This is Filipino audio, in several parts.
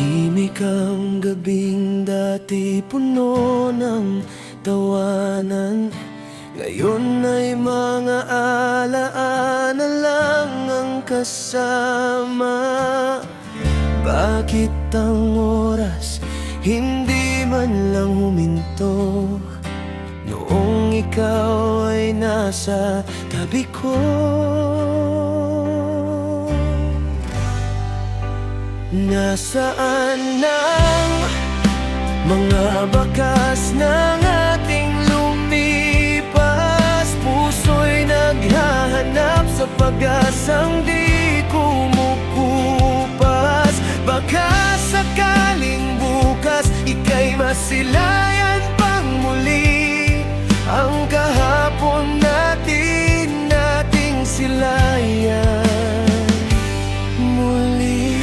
Tahimik ang gabing dati puno ng tawanan, ngayon ay mga alaala lang ang kasama. Bakit ang oras hindi man lang huminto noong ikaw ay nasa tabi ko? Nasaan ang mga bakas ng ating lumipas? Puso'y naghahanap sa pag-asang di kumukupas. Baka sakaling bukas ika'y masilayan pang muli ang kahapon nating silayan muli.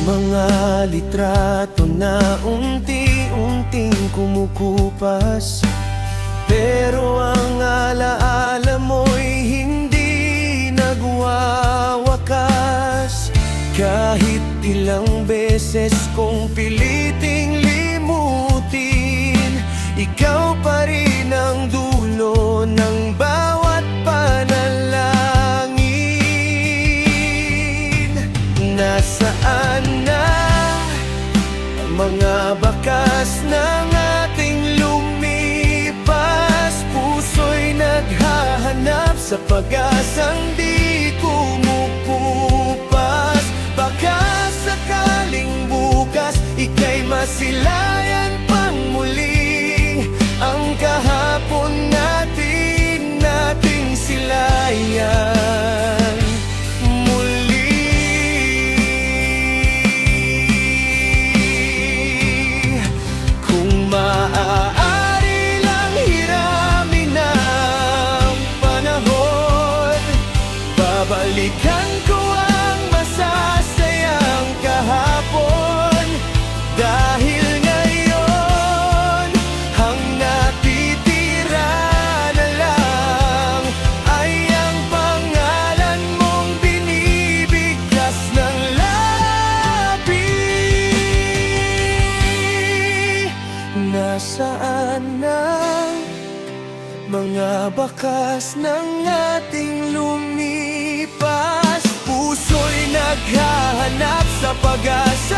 Mga litrato na unti-unting kumukupas, pero ang alaala mo'y hindi nagwawakas. Kahit ilang beses kong piliting limutin, ikaw pa rin ang dulo ng bawat panalangin. Nasaan na mga bakas ng ating lumipas? Puso'y naghahanap sa pag-asang di kumukupas. Baka sakaling bukas ika'y masilayan pang muli ang kahapon nating silayan. Maaari lang hiramin ang panahon, babalikan ko ang masasayang kahapon. Dahil ngayon ang natitira na lang ay ang pangalan mong binibigkas ng labi. Nasaan na mga bakas ng ating lumipas? Puso'y naghahanap sa pag-asa